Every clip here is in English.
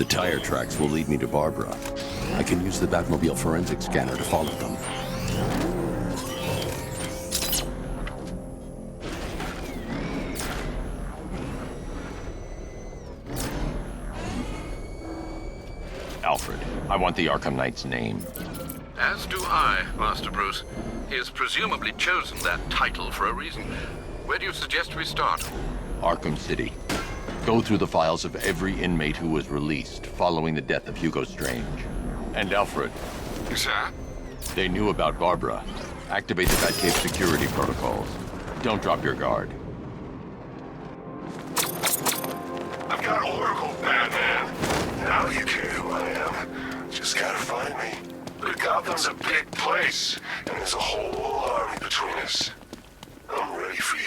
tire tracks will lead me to Barbara. I can use the Batmobile forensic scanner to follow them. Alfred, I want the Arkham Knight's name. As do I, Master Bruce. He has presumably chosen that title for a reason. Where do you suggest we start? Arkham City. Go through the files of every inmate who was released following the death of Hugo Strange. And Alfred. Sir? They knew about Barbara. Activate the Batcave security protocols. Don't drop your guard. I've got Oracle, Batman. Now you care who I am. Just gotta find me. But Gotham's a big place, and there's a whole army between us. I'm ready for you.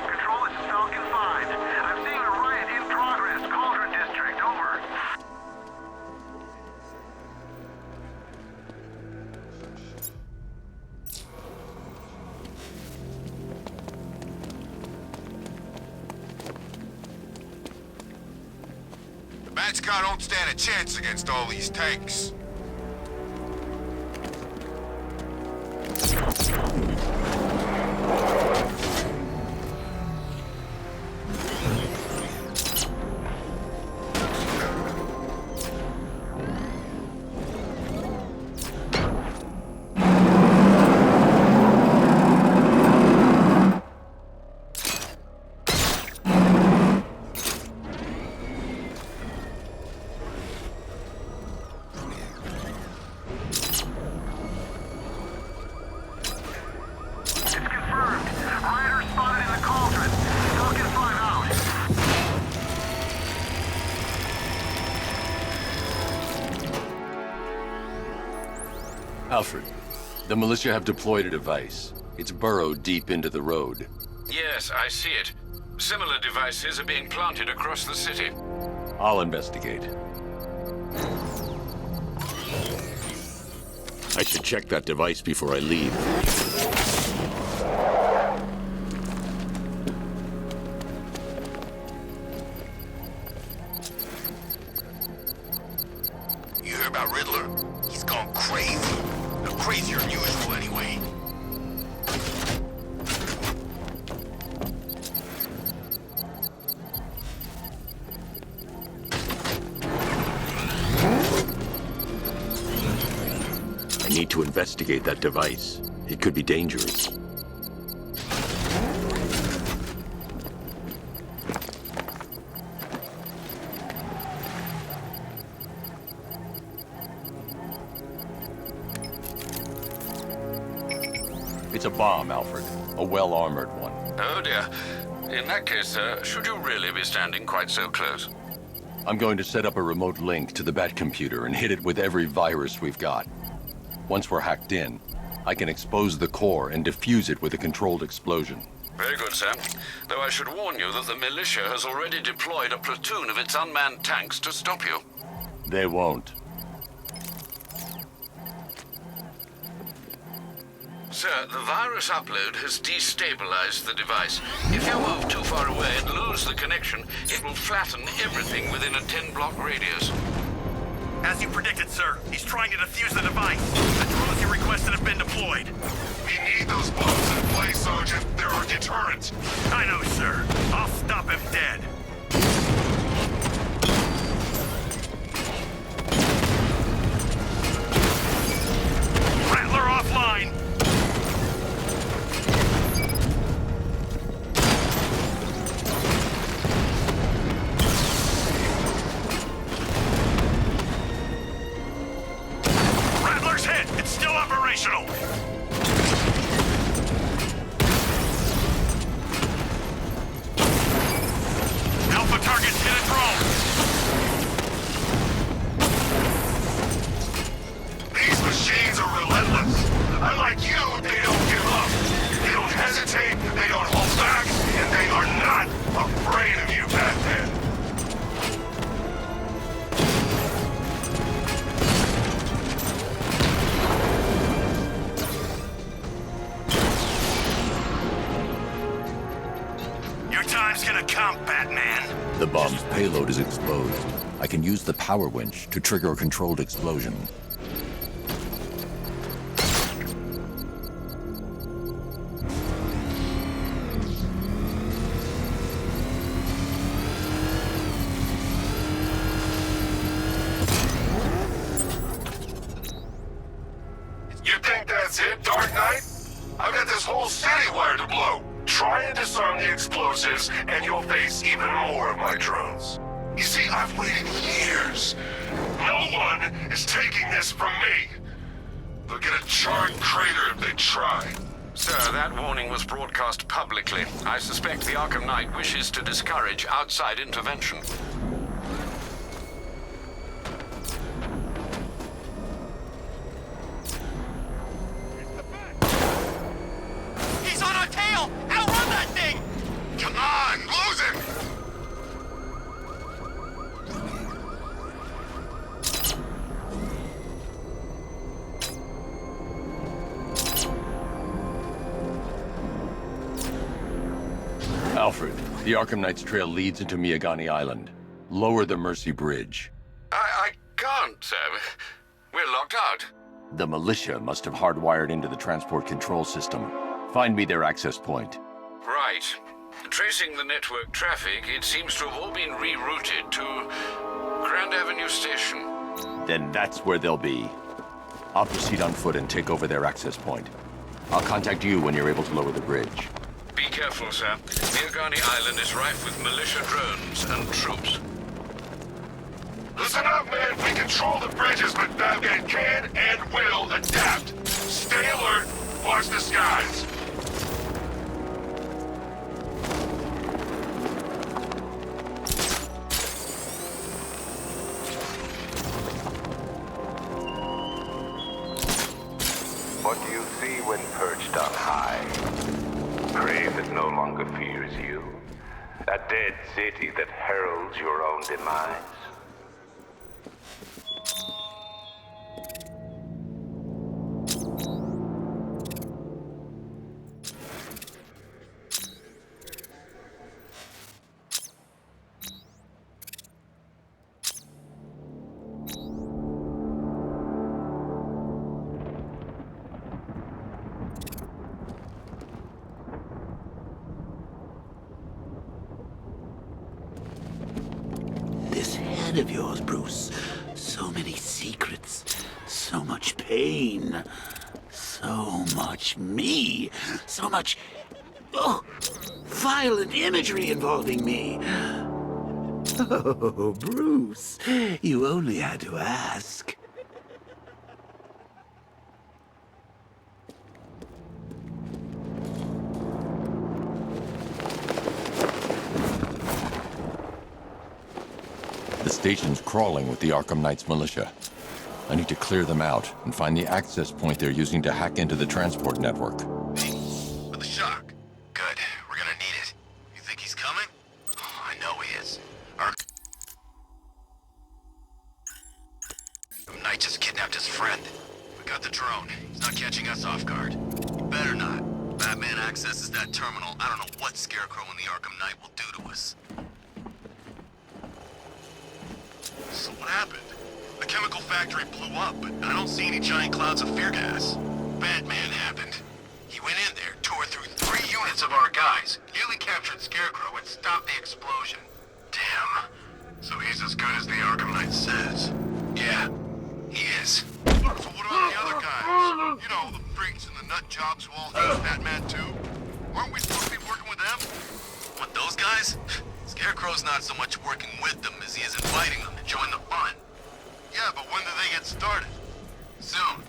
Control, this is Falcon 5. I'm seeing a riot in progress. Cauldron District, over. Bat-Scar don't stand a chance against all these tanks. Alfred, the militia have deployed a device. It's burrowed deep into the road. Yes, I see it. Similar devices are being planted across the city. I'll investigate. I should check that device before I leave. You hear about Riddler? He's gone crazy. Crazier than usual, anyway. I need to investigate that device. It could be dangerous. It's a bomb, Alfred. A well-armored one. Oh dear. In that case, sir, should you really be standing quite so close? I'm going to set up a remote link to the Batcomputer and hit it with every virus we've got. Once we're hacked in, I can expose the core and defuse it with a controlled explosion. Very good, sir. Though I should warn you that the militia has already deployed a platoon of its unmanned tanks to stop you. They won't. Sir, the virus upload has destabilized the device. If you move too far away and lose the connection, it will flatten everything within a 10-block radius. As you predicted, sir, he's trying to defuse the device. The drones you requested have been deployed. We need those bombs in place, Sergeant. They're our deterrent. I know, sir. I'll stop him dead. Rattler offline. Rattler's hit. It's still operational. gonna come, Batman. The bomb's payload is exposed. I can use the power winch to trigger a controlled explosion. You think that's it, Dark Knight? I've got this whole city wired to blow. Try and disarm the explosives, and you'll face even more of my drones. You see, I've waited years. No one is taking this from me. They'll get a charred crater if they try. Sir, that warning was broadcast publicly. I suspect the Arkham Knight wishes to discourage outside intervention. He's on our tail! Outrun that thing! Come on, lose him! Alfred, the Arkham Knight's trail leads into Miagani Island. Lower the Mercy Bridge. I can't, sir. We're locked out. The militia must have hardwired into the transport control system. Find me their access point. Right. Tracing the network traffic, it seems to have all been rerouted to Grand Avenue Station. Then that's where they'll be. I'll proceed on foot and take over their access point. I'll contact you when you're able to lower the bridge. Be careful, sir. Miagani Island is rife with militia drones and troops. Listen up, man. We control the bridges, but Batman can and will adapt. Stay alert. Watch the skies. What do you see when perched on high? Prey that no longer fears you. A dead city that heralds your own demise. This head of yours, Bruce. So many secrets. So much pain. So much me. So much... oh, violent imagery involving me. Oh, Bruce. You only had to ask. The station's crawling with the Arkham Knight's militia. I need to clear them out and find the access point they're using to hack into the transport network. Hey, for the shock. Good. We're gonna need it. You think he's coming? Oh, I know he is. Arkham Knight just kidnapped his friend. We got the drone. He's not catching us off guard. He better not. Batman accesses that terminal. I don't know what Scarecrow and the Arkham Knight will do to us. So what happened? The chemical factory blew up, but I don't see any giant clouds of fear gas. Batman happened. He went in there, tore through 3 units of our guys, nearly captured Scarecrow, and stopped the explosion. Damn. So he's as good as the Arkham Knight says. Yeah, he is. So what about the other guys? You know, the freaks and the nut jobs who all hate Batman too? Aren't we supposed to be working with them? What, those guys? Scarecrow's not so much working with them as he is inviting them to join the fun. Yeah, but when do they get started? Soon.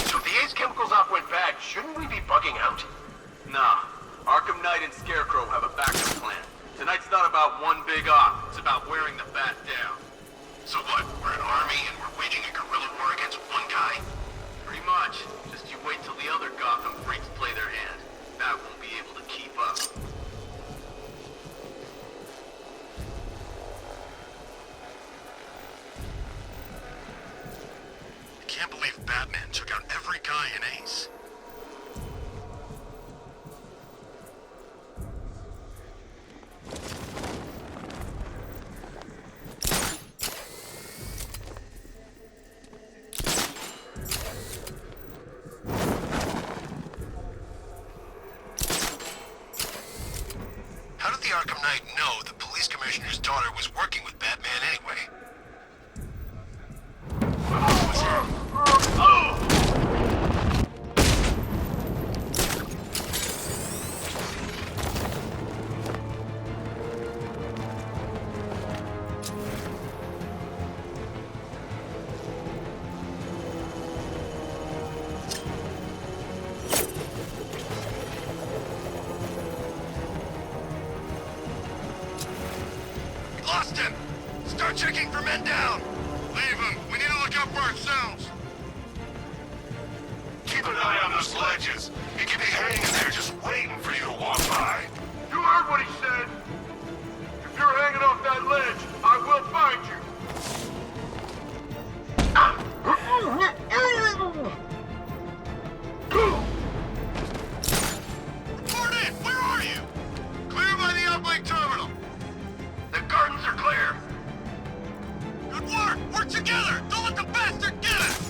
So if the Ace Chemicals op went bad, shouldn't we be bugging out? Nah. Arkham Knight and Scarecrow have a backup plan. Tonight's not about one big op. It's about wearing the bat down. So what, we're an army and we're waging a guerrilla war against one guy? Pretty much. Just you wait till the other Gotham freaks play their hand. Bat won't be able to keep up. I can't believe Man down! Leave him. We need to look out for ourselves. Keep an eye on those ledges. He could be hanging there just waiting for you to walk by. You heard what he said. If you're hanging off that ledge, I will find you. Report in! Where are you? Clear by the uplink terminal. The gardens are clear. Good work! Work together! Don't let the bastard get us!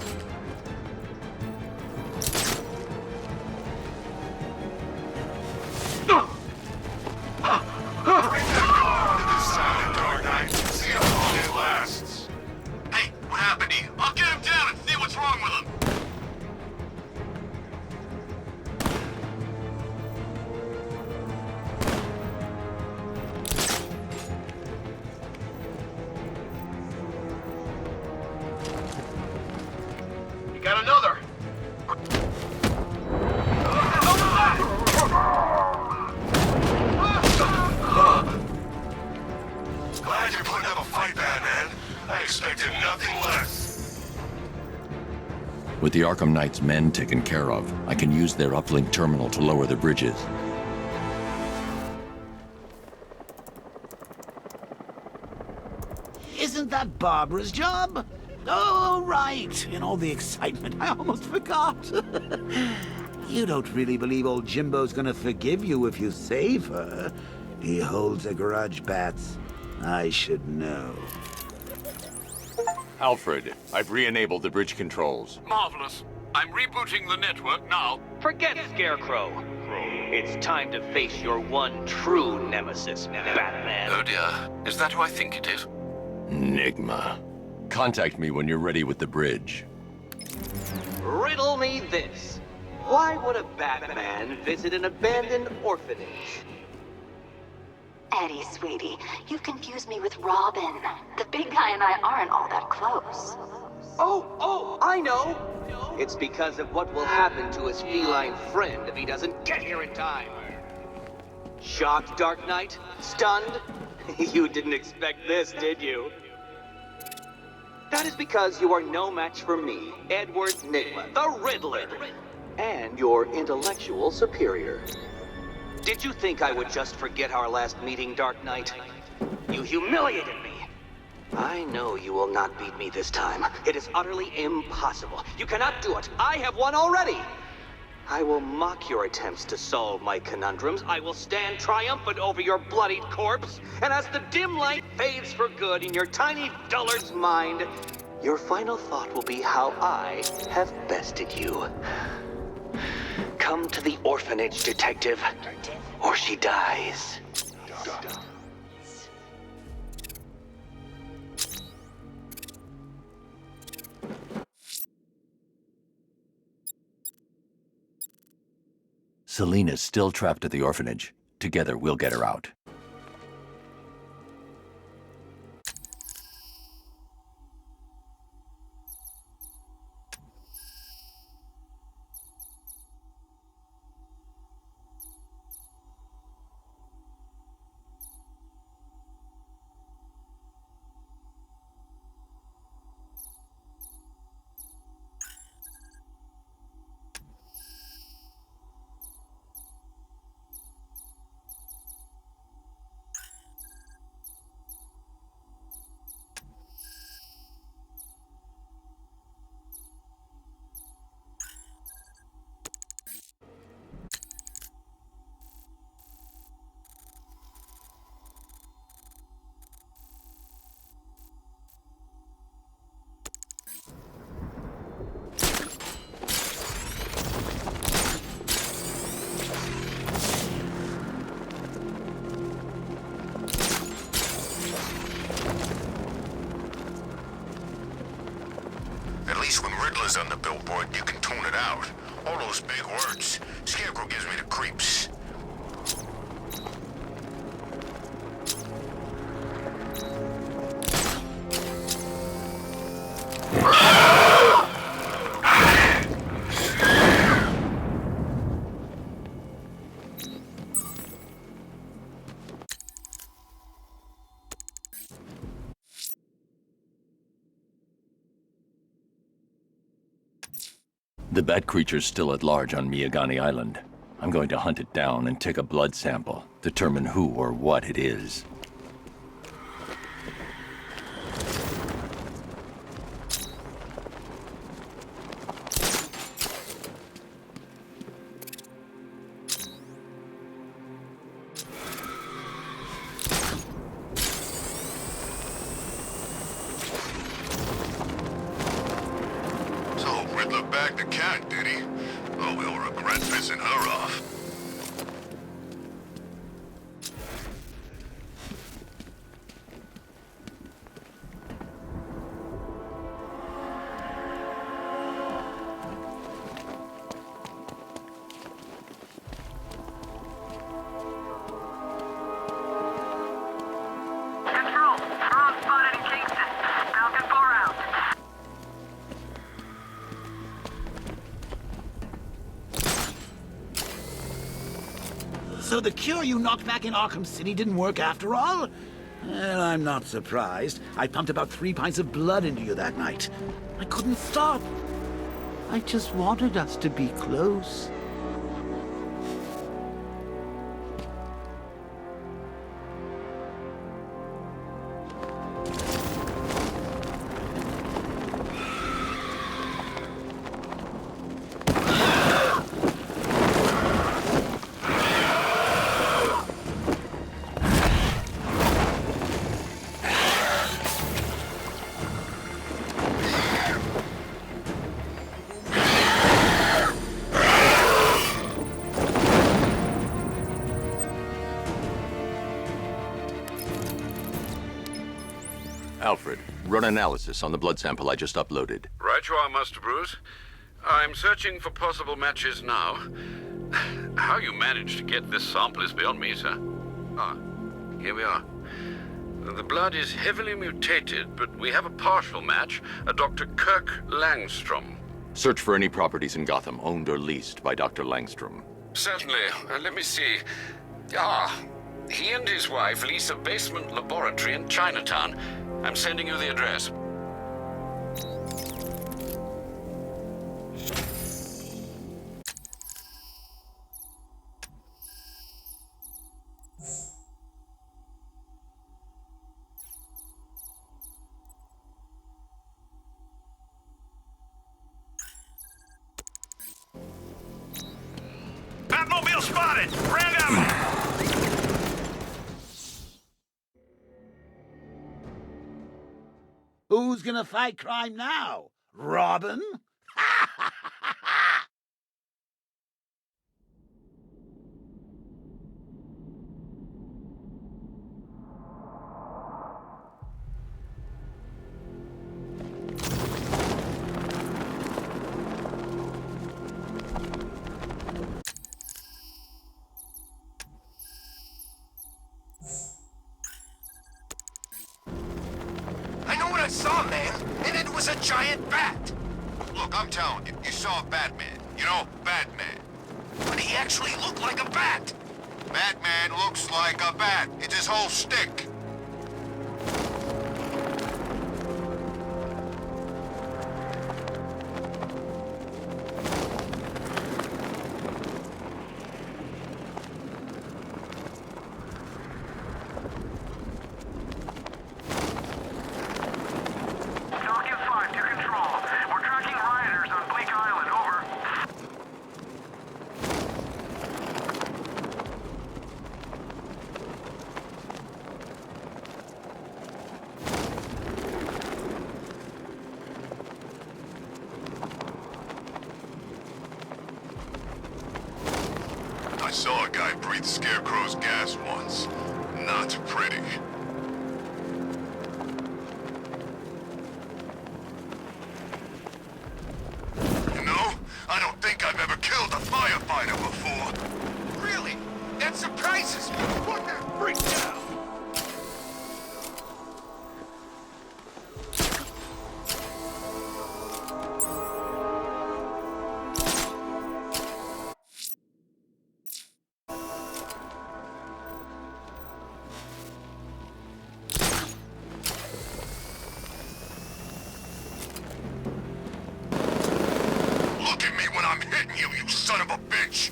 Bring that car to this side of Dark Knight. See how long it lasts. Hey, what happened to you? I'll get him down and see what's wrong with him. You got another. Glad you're putting up a fight, Batman. I expected nothing less. With the Arkham Knight's men taken care of, I can use their uplink terminal to lower the bridges. Isn't that Barbara's job? Oh, right. In all the excitement, I almost forgot. You don't really believe old Jimbo's gonna forgive you if you save her. He holds a grudge, Bats. I should know. Alfred, I've re-enabled the bridge controls. Marvelous. I'm rebooting the network now. Forget Scarecrow. It's time to face your one true nemesis, Batman. Oh dear. Is that who I think it is? Enigma. Contact me when you're ready with the bridge. Riddle me this. Why would a Batman visit an abandoned orphanage? Eddie, sweetie, you've confused me with Robin. The big guy and I aren't all that close. Oh, I know! It's because of what will happen to his feline friend if he doesn't get here in time. Shocked, Dark Knight? Stunned? You didn't expect this, did you? That is because you are no match for me, Edward Nigma, the Riddler, and your intellectual superior. Did you think I would just forget our last meeting, Dark Knight? You humiliated me. I know you will not beat me this time. It is utterly impossible. You cannot do it. I have won already. I will mock your attempts to solve my conundrums. I will stand triumphant over your bloodied corpse. And as the dim light fades for good in your tiny dullard's mind, your final thought will be how I have bested you. Come to the orphanage, detective, or she dies. Selina's still trapped at the orphanage. Together, we'll get her out. At least when Riddler's on the billboard, you can tune it out. All those big words. Scarecrow gives me the creeps. The bat creature's still at large on Miyagani Island. I'm going to hunt it down and take a blood sample, determine who or what it is. So, Riddler bagged the cat, did he? Oh, he'll regret pissing her off. Control, drone spotted in Kingston. Falcon 4 out. So the cure you knocked back in Arkham City didn't work after all? Well, I'm not surprised. I pumped about 3 pints of blood into you that night. I couldn't stop. I just wanted us to be close. Alfred, run analysis on the blood sample I just uploaded. Right you are, Master Bruce. I'm searching for possible matches now. How you managed to get this sample is beyond me, sir. Ah, here we are. The blood is heavily mutated, but we have a partial match, a Dr. Kirk Langstrom. Search for any properties in Gotham owned or leased by Dr. Langstrom. Certainly. Let me see. He and his wife lease a basement laboratory in Chinatown. I'm sending you the address. Batmobile spotted! Random! Who's gonna fight crime now? Robin? I know what I saw, man, and it was a giant bat. Look, I'm telling you, you saw Batman. You know, Batman. But he actually looked like a bat. Batman looks like a bat. It's his whole stick. Falcon 5 to control. We're tracking rioters on Bleak Island. Over. I saw a guy breathe Scarecrow's gas once. Not pretty. You know, I don't think I've ever killed a firefighter before. Really? That surprises me. What the freak now? son of a bitch!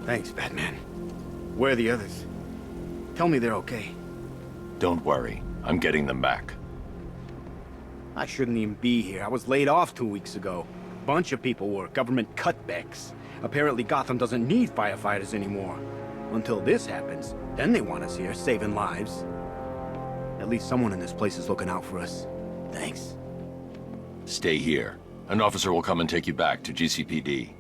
Thanks, Batman. Where are the others? Tell me they're okay. Don't worry. I'm getting them back. I shouldn't even be here. I was laid off 2 weeks ago. Bunch of people were. Government cutbacks. Apparently Gotham doesn't need firefighters anymore. Until this happens, then they want us here, saving lives. At least someone in this place is looking out for us. Thanks. Stay here. An officer will come and take you back to GCPD.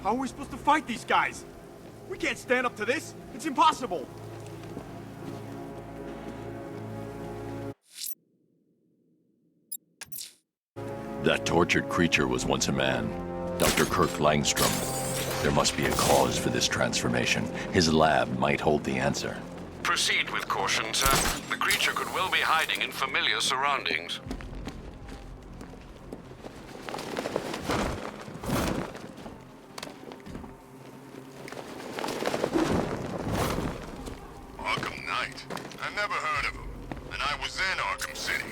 How are we supposed to fight these guys? We can't stand up to this. It's impossible. That tortured creature was once a man. Dr. Kirk Langstrom. There must be a cause for this transformation. His lab might hold the answer. Proceed with caution, sir. The creature could well be hiding in familiar surroundings. Arkham Knight? I never heard of him. And I was in Arkham City.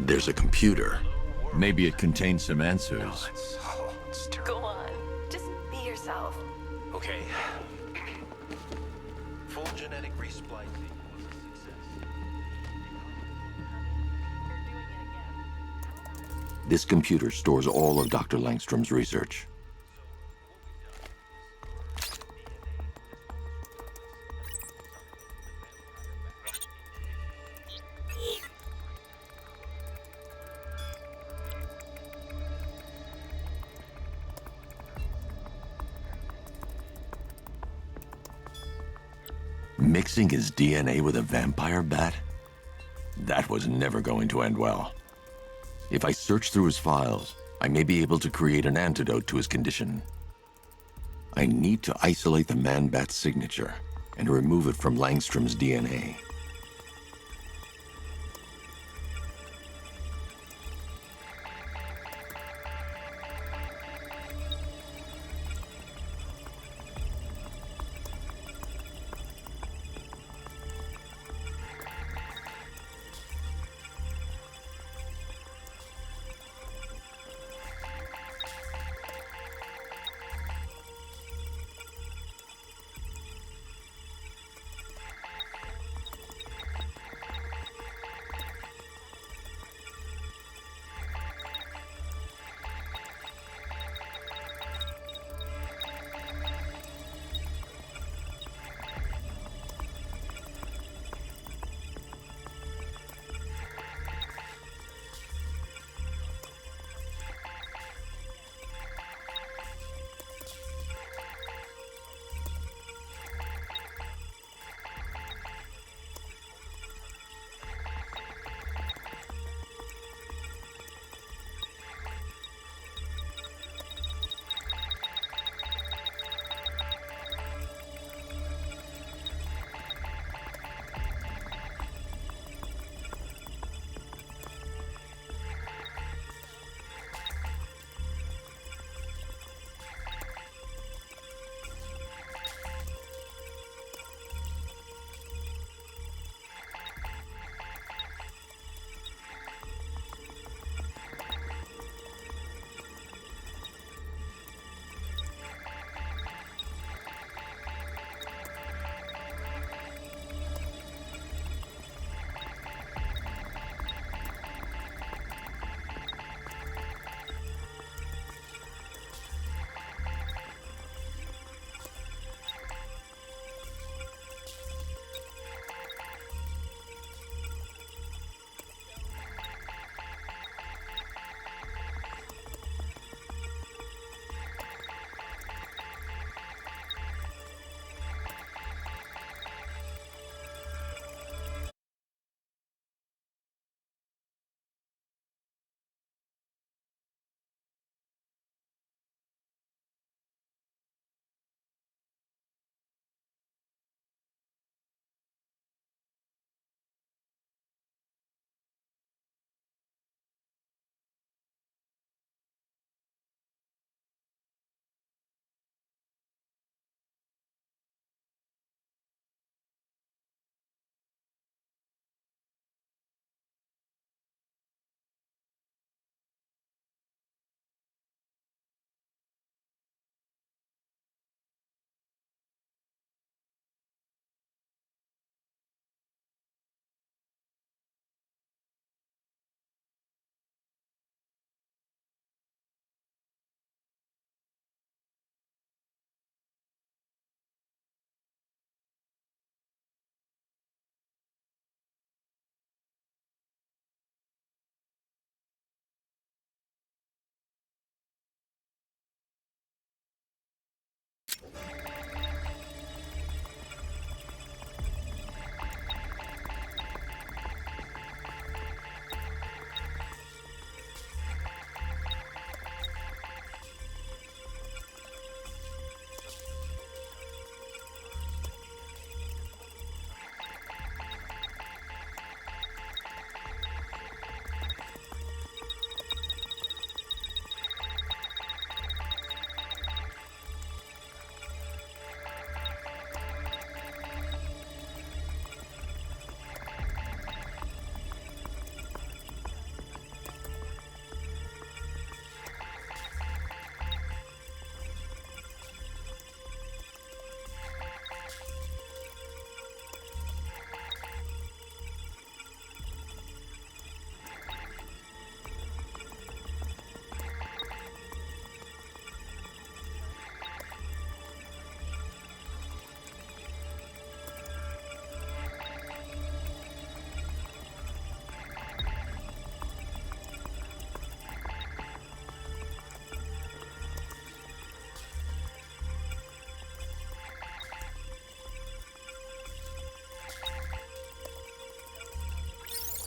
There's a computer. Maybe it contains some answers. Go on. Just be yourself. Okay. Full genetic resplicing was a success. This computer stores all of Dr. Langstrom's research. Mixing his DNA with a vampire bat? That was never going to end well. If I search through his files, I may be able to create an antidote to his condition. I need to isolate the man-bat signature and remove it from Langstrom's DNA.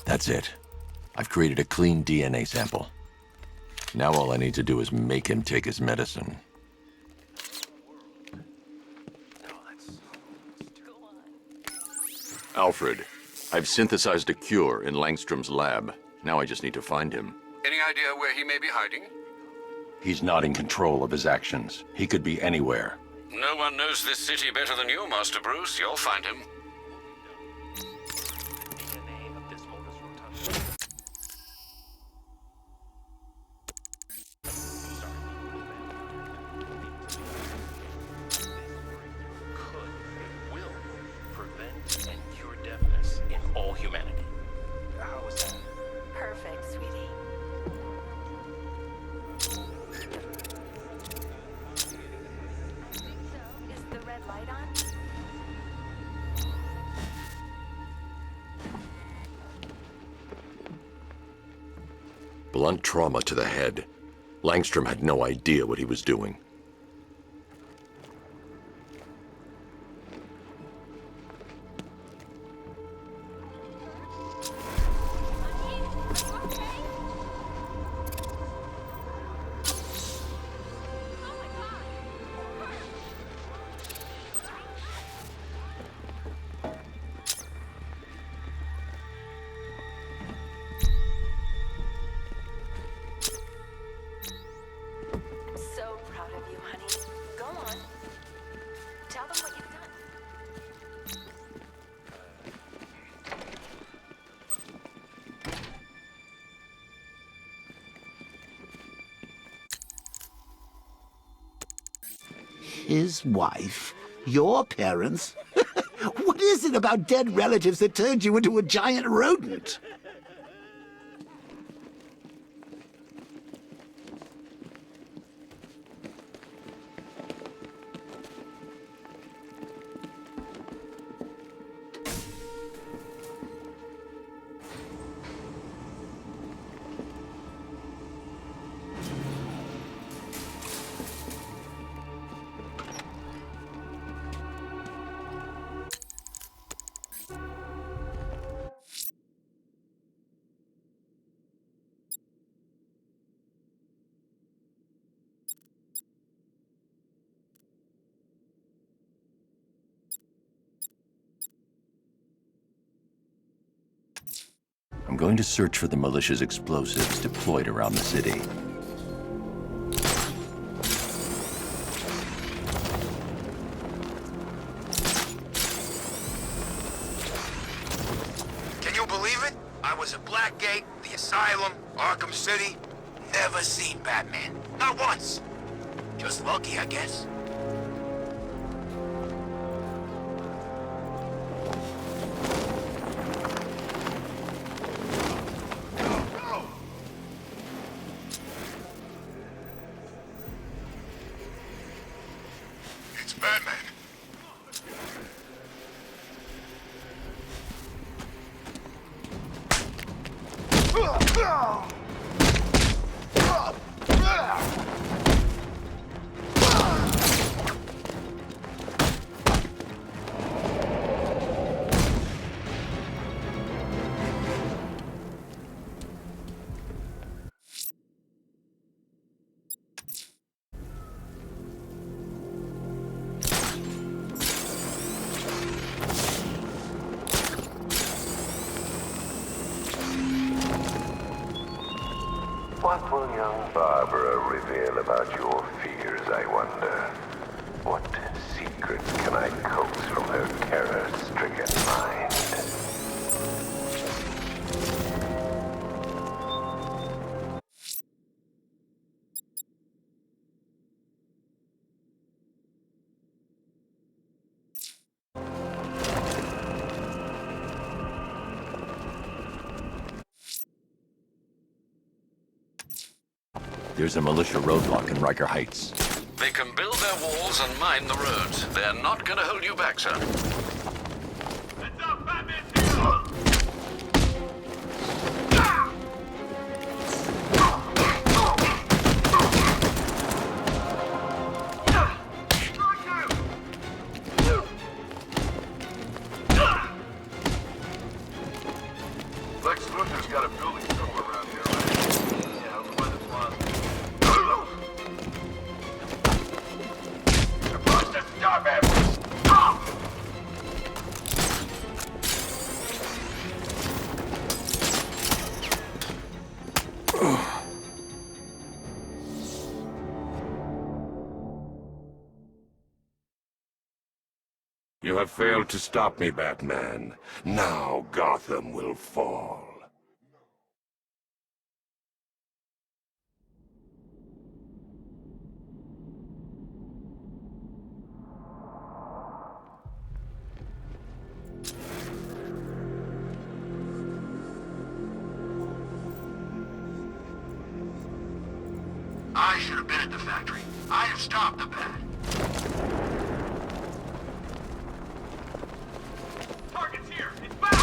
That's it. I've created a clean DNA sample. Now all I need to do is make him take his medicine. Alfred, I've synthesized a cure in Langstrom's lab. Now I just need to find him. Any idea where he may be hiding? He's not in control of his actions. He could be anywhere. No one knows this city better than you, Master Bruce. You'll find him. Perfect, sweetie. So, is the red light on? Blunt trauma to the head. Langstrom had no idea what he was doing. So proud of you, honey. Go on. Tell them what you've done. His wife? Your parents? What is it about dead relatives that turned you into a giant rodent? I'm going to search for the militia's explosives deployed around the city. Can you believe it? I was at Blackgate, the Asylum, Arkham City. Never seen Batman. Not once. Just lucky, I guess. It's Batman. What will young Barbara reveal about your fears, I wonder? What secrets can I coax from her terror-stricken mind? There's a militia roadblock in Riker Heights. They can build their walls and mine the roads. They're not going to hold you back, sir. Lex Luthor's got a building somewhere around here, right? Yeah, over by the plaza. You're supposed to stop him! Stop! You have failed to stop me, Batman. Now Gotham will fall. I should have been at the factory. I have stopped the bat. Target's here! It's Batman!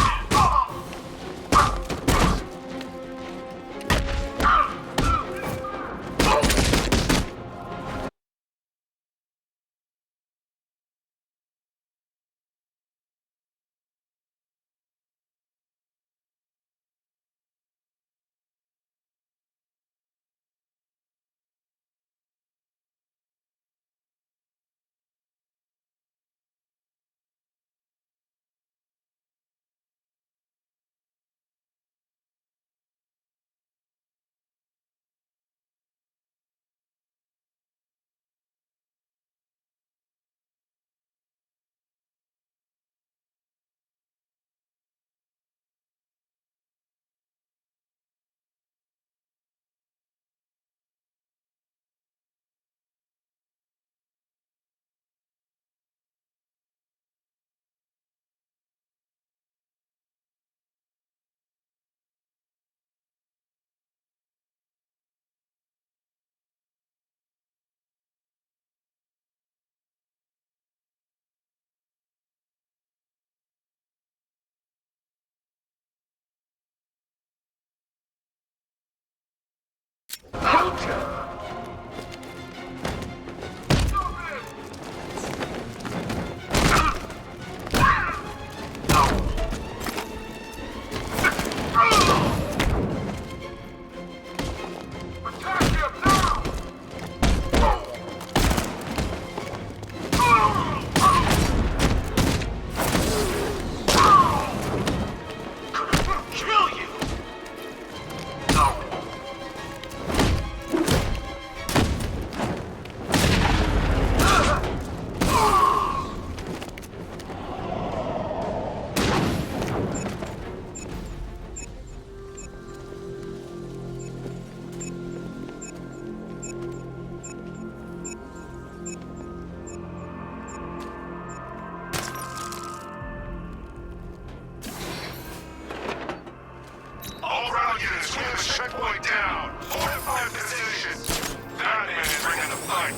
Checkpoint down! Fortify position! Batman is bringing the fight!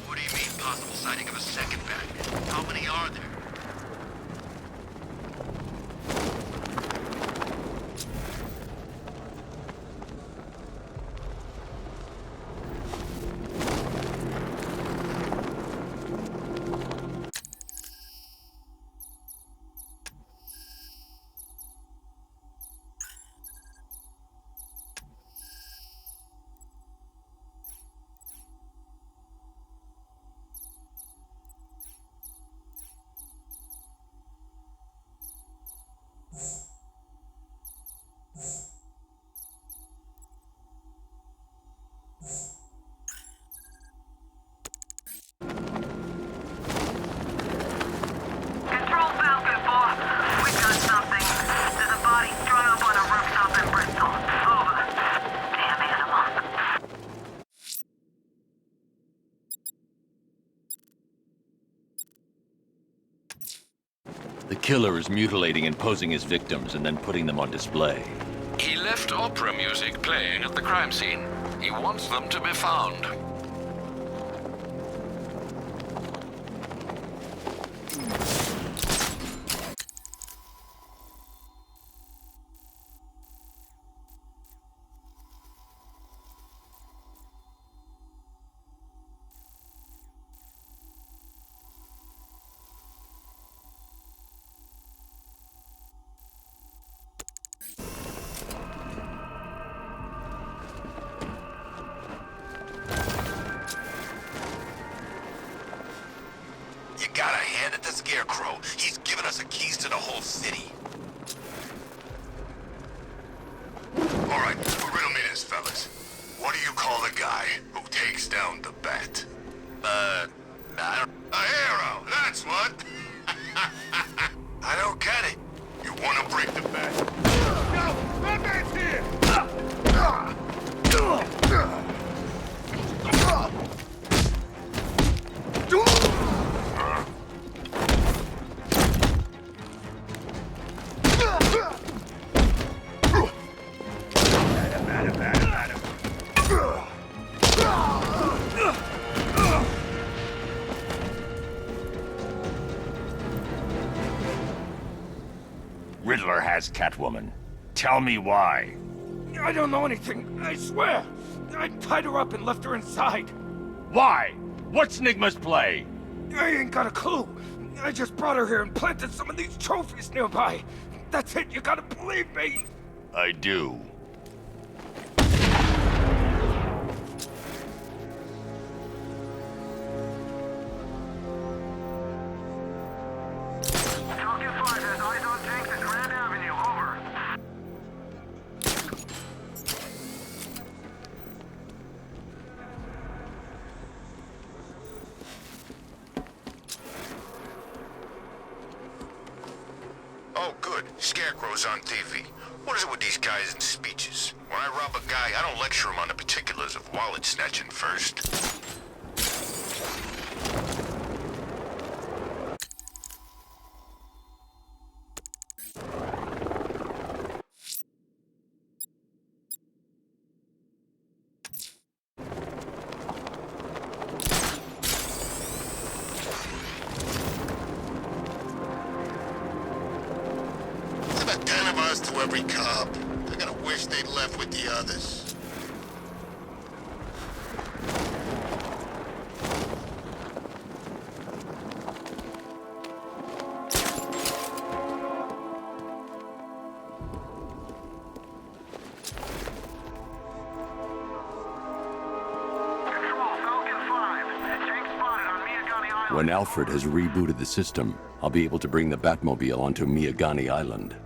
What do you mean, possible sighting of a second Batman? How many are there? Control Falcon 4. We got something. There's a body strung up on a rooftop in Bristol. Over. Damn animal. The killer is mutilating and posing his victims and then putting them on display. He left opera music playing at the crime scene. He wants them to be found. Batman at the Scarecrow. He's given us the keys to the whole city. All right, riddle me this, fellas. What do you call the guy who takes down the Bat? I don't... A hero, that's what! I don't get it. You want to break the Bat? No! Batman's here! Riddler has Catwoman. Tell me why. I don't know anything, I swear. I tied her up and left her inside. Why? What's Nigma's play? I ain't got a clue. I just brought her here and planted some of these trophies nearby. That's it, you gotta believe me. I do. Falcon 5 has eyes on tanks at Grand Avenue. Over. Oh, good. Scarecrow's on TV. What is it with these guys and speeches? When I rob a guy, I don't lecture him on the particulars of wallet snatching first. There's about 10 of us to every cop. They're gonna wish they'd left with the others. Control, Falcon 5. Tank spotted on Miyagani Island. When Alfred has rebooted the system, I'll be able to bring the Batmobile onto Miyagani Island.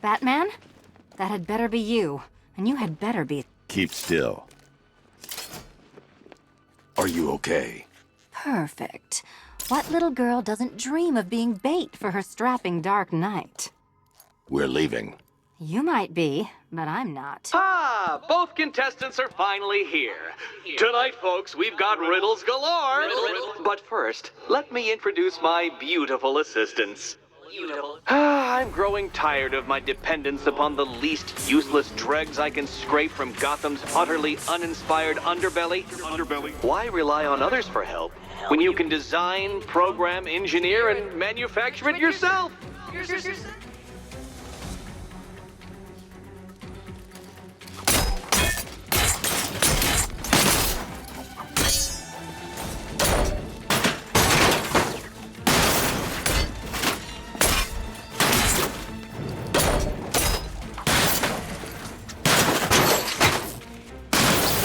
Batman? That had better be you. And you had better be... Keep still. Are you okay? perfect. What little girl doesn't dream of being bait for her strapping Dark Knight? We're leaving. You might be, but I'm not. Ah, both contestants are finally here. Tonight, folks, we've got riddles galore. But first, let me introduce my beautiful assistants. I'm growing tired of my dependence upon the least useless dregs I can scrape from Gotham's utterly uninspired underbelly. Why rely on others for help when you can design, program, engineer, and manufacture it yourself?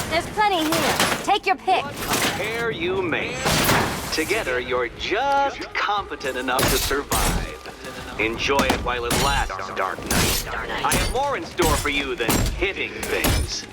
There's plenty here. Take your pick. What a pair you make. Together, you're just competent enough to survive. Enjoy it while it lasts, Dark Knight. I have more in store for you than hitting things.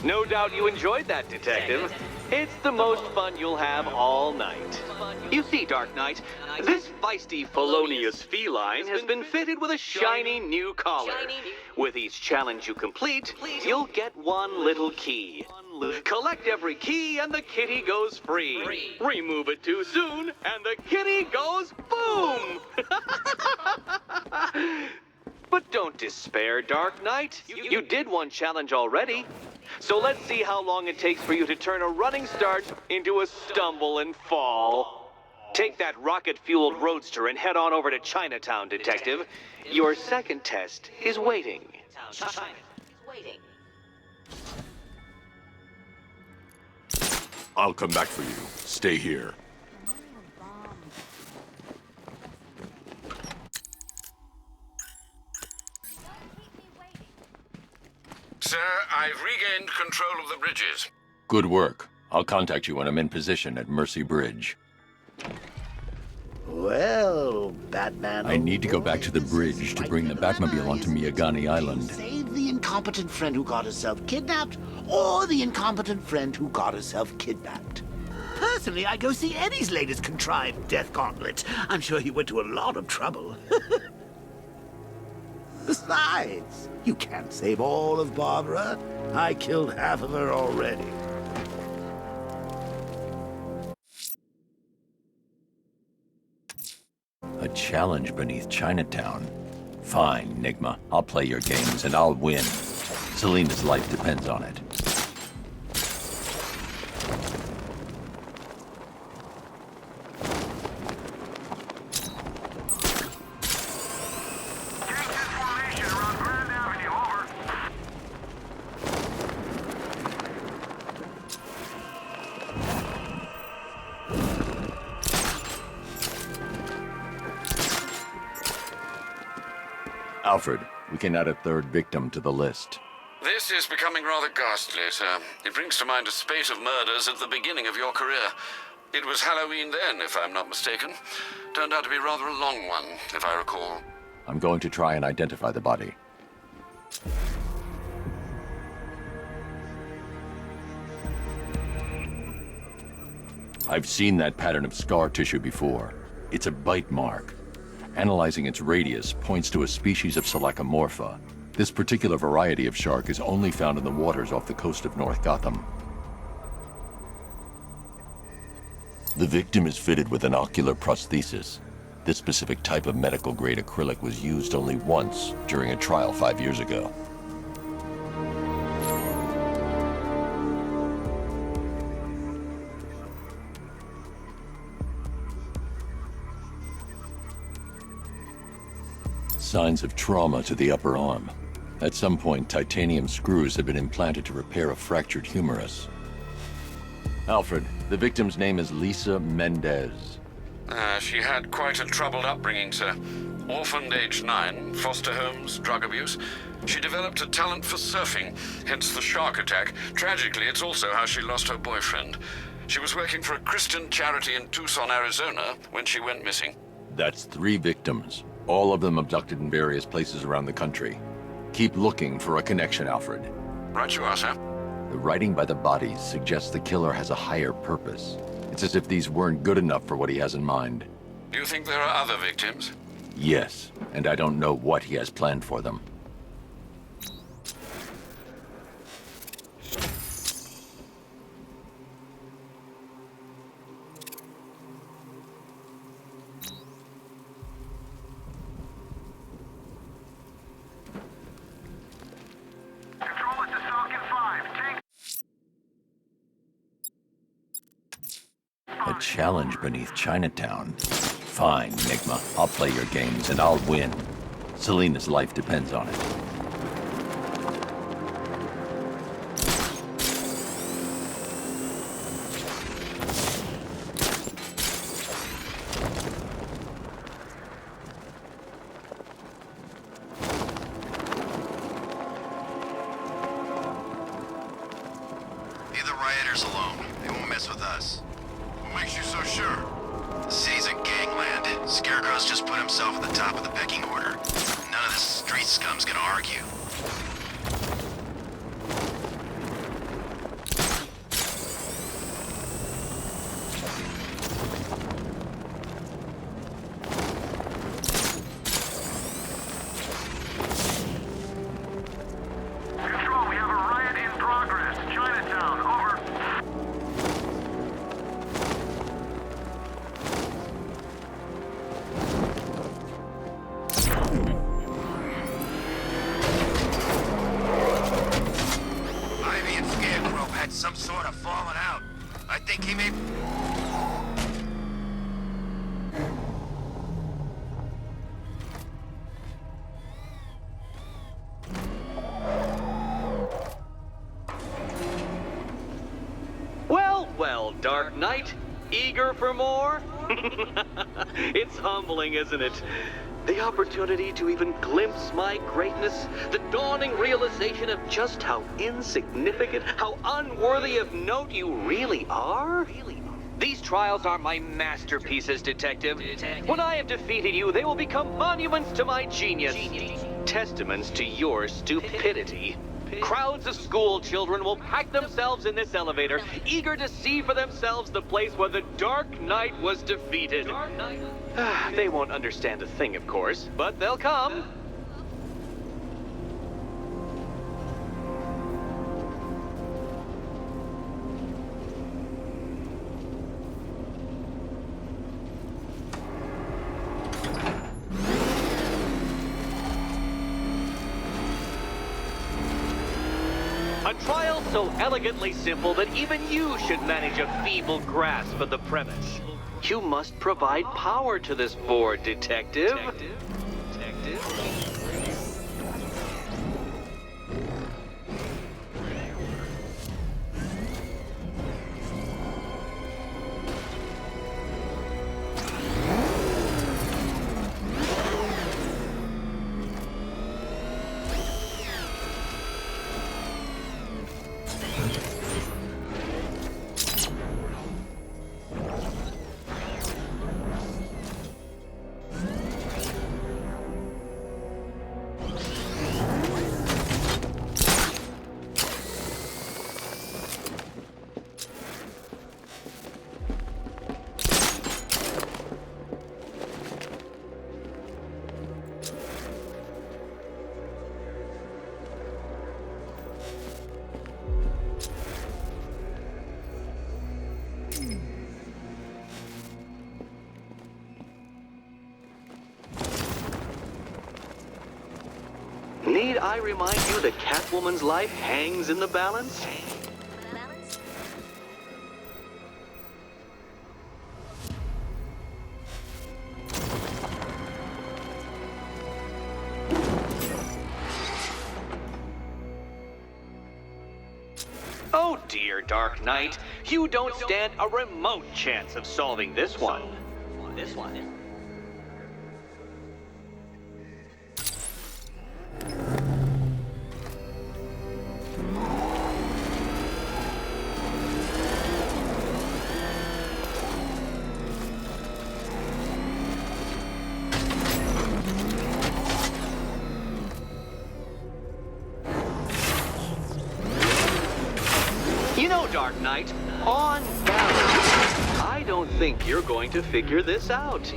No doubt you enjoyed that, Detective. It's the most fun you'll have all night. You see, Dark Knight, this feisty, felonious feline has been fitted with a shiny new collar. With each challenge you complete, you'll get one little key. Collect every key and the kitty goes free. Remove it too soon and the kitty goes boom! But don't despair, Dark Knight. You did one challenge already. So let's see how long it takes for you to turn a running start into a stumble and fall. Take that rocket-fueled roadster and head on over to Chinatown, Detective. Your second test is waiting. I'll come back for you. Stay here. Sir, I've regained control of the bridges. Good work. I'll contact you when I'm in position at Mercy Bridge. Well, Batman... I need to go back to the bridge to bring the Batmobile onto Miyagani Island. Save the incompetent friend who got herself kidnapped, or the incompetent friend who got herself kidnapped. Personally, I'd go see Eddie's latest contrived death gauntlet. I'm sure he went to a lot of trouble. Besides, you can't save all of Barbara. I killed half of her already. A challenge beneath Chinatown. Fine, Nigma. I'll play your games and I'll win. Selena's life depends on it. Alfred, we can add a third victim to the list. This is becoming rather ghastly, sir. It brings to mind a spate of murders at the beginning of your career. It was Halloween then, if I'm not mistaken. Turned out to be rather a long one, if I recall. I'm going to try and identify the body. I've seen that pattern of scar tissue before. It's a bite mark. Analyzing its radius points to a species of Selachomorpha. This particular variety of shark is only found in the waters off the coast of North Gotham. The victim is fitted with an ocular prosthesis. This specific type of medical-grade acrylic was used only once during a trial 5 years ago. Signs of trauma to the upper arm. At some point, titanium screws have been implanted to repair a fractured humerus. Alfred, the victim's name is Lisa Mendez. She had quite a troubled upbringing, sir. Orphaned age 9, foster homes, drug abuse. She developed a talent for surfing, hence the shark attack. Tragically, it's also how she lost her boyfriend. She was working for a Christian charity in Tucson, Arizona, when she went missing. That's 3 victims, all of them abducted in various places around the country. Keep looking for a connection, Alfred. Right you are, sir. The writing by the bodies suggests the killer has a higher purpose. It's as if these weren't good enough for what he has in mind. Do you think there are other victims? Yes, and I don't know what he has planned for them. A challenge beneath Chinatown. Fine, Nigma. I'll play your games and I'll win. Selena's life depends on it. Leave the rioters alone. They won't mess with us. What makes you so sure? The city's a gangland. Scarecrow's just put himself at the top of the pecking order. None of this street scum's gonna argue. Control, we have a riot in progress. Chinatown, over. Ivy and Scarecrow had some sort of falling out. I think he may... Well, well, Dark Knight. Eager for more? It's humbling, isn't it? The opportunity to even glimpse my greatness, the dawning realization of just how insignificant, how unworthy of note you really are? These trials are my masterpieces, Detective. When I have defeated you, they will become monuments to my genius, testaments to your stupidity. Crowds of school children will pack themselves in this elevator, eager to see for themselves the place where the Dark Knight was defeated. They won't understand a thing, of course, but they'll come. A trial so elegantly simple that even you should manage a feeble grasp of the premise. You must provide power to this board, Detective. Need I remind you that Catwoman's life hangs in the balance? Oh dear, Dark Knight. You don't stand a remote chance of solving this one. This one. You know, Dark Knight, on balance, I don't think you're going to figure this out.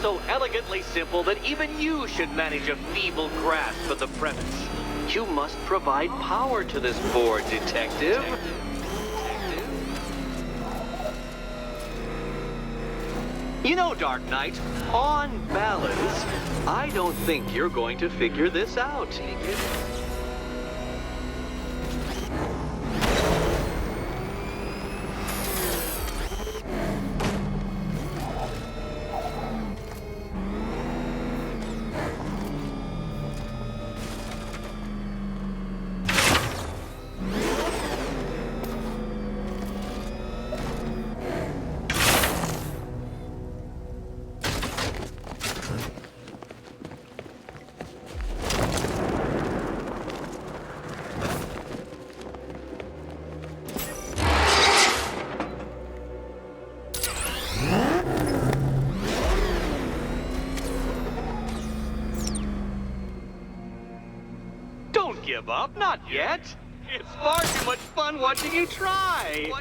so elegantly simple that even you should manage a feeble grasp of the premise. You must provide power to this board, detective. You know, Dark Knight, on balance, I don't think you're going to figure this out. Don't give up, not yet. It's far too much fun watching you try.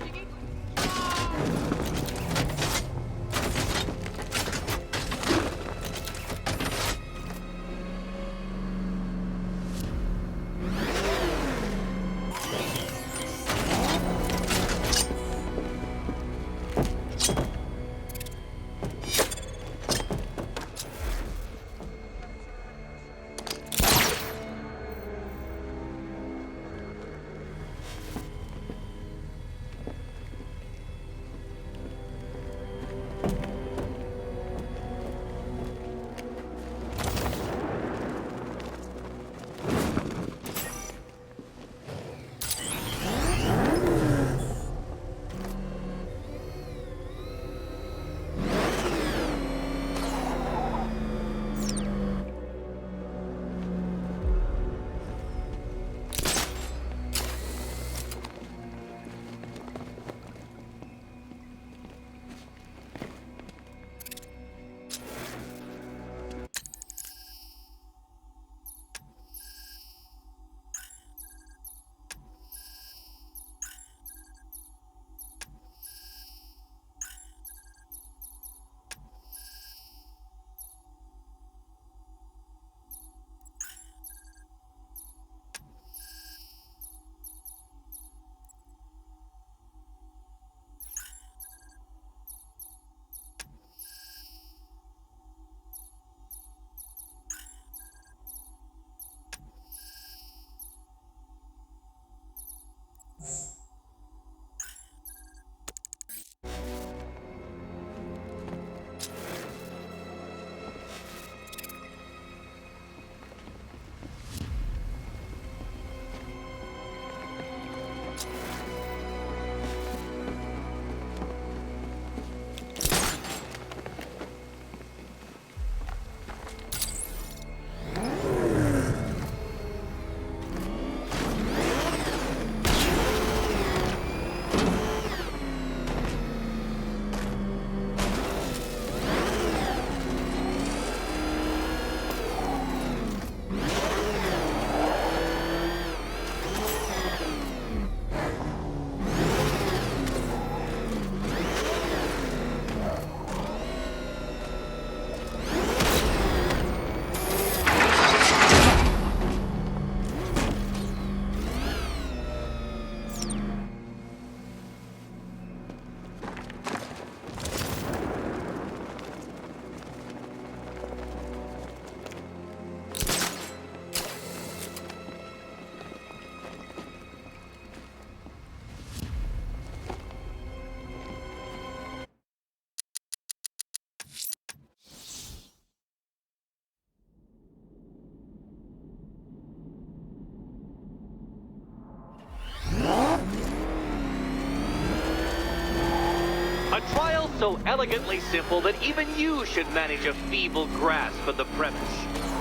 A trial so elegantly simple that even you should manage a feeble grasp of the premise.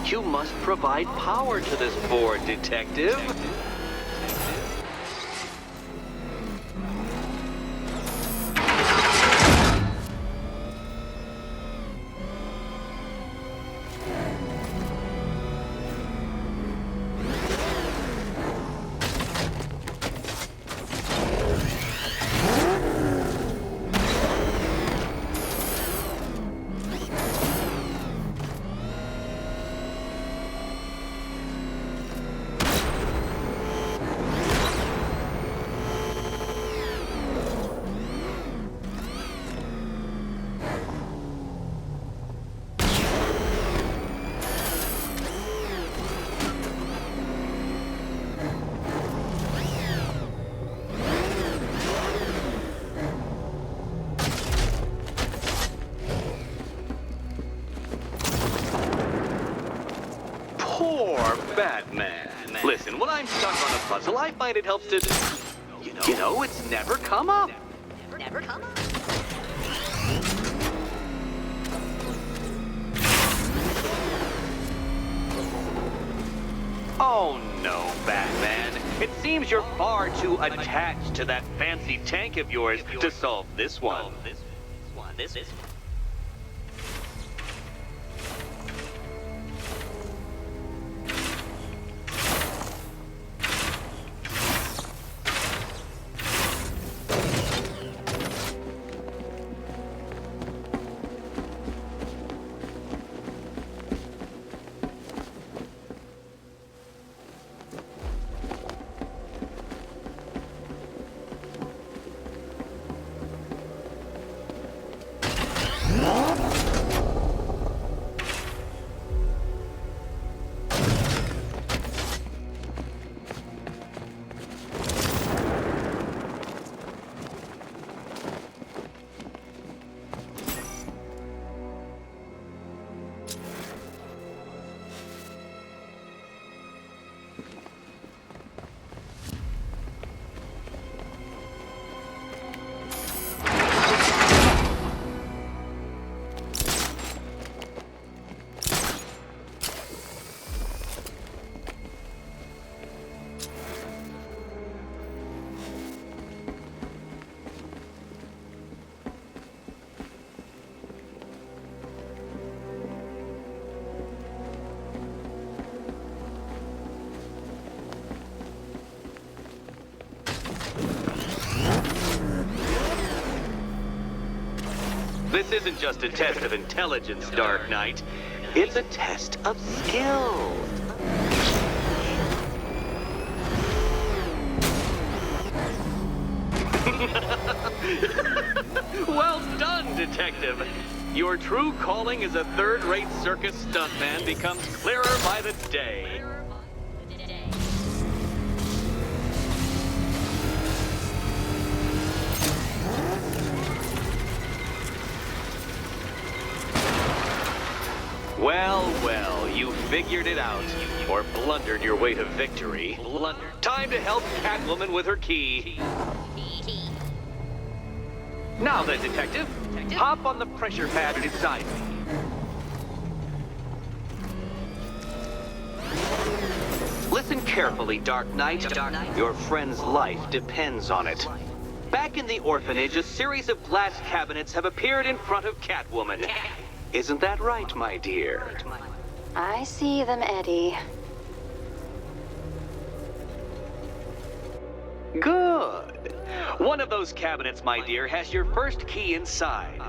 You must provide power to this board, detective. Poor Batman. Listen, when I'm stuck on a puzzle, I find it helps to... You know, it's never come up. Never come up. Oh no, Batman. It seems you're far too attached to that fancy tank of yours to solve this one. This one. This isn't just a test of intelligence, Dark Knight. It's a test of skill. Well done, Detective. Your true calling as a third-rate circus stuntman becomes clearer by the day. Well, you figured it out. Or blundered your way to victory. Time to help Catwoman with her key. Now then, Detective, hop on the pressure pad beside me. Listen carefully, Dark Knight. Your friend's life depends on it. Back in the orphanage, a series of glass cabinets have appeared in front of Catwoman. Isn't that right, my dear? I see them, Eddie. Good. One of those cabinets, my dear, has your first key inside.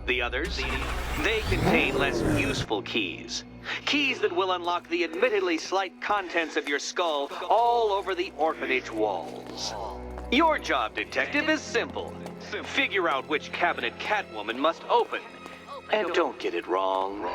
The others, they contain less useful keys. Keys that will unlock the admittedly slight contents of your skull all over the orphanage walls. Your job, Detective, is simple. Figure out which cabinet Catwoman must open. And don't get it wrong.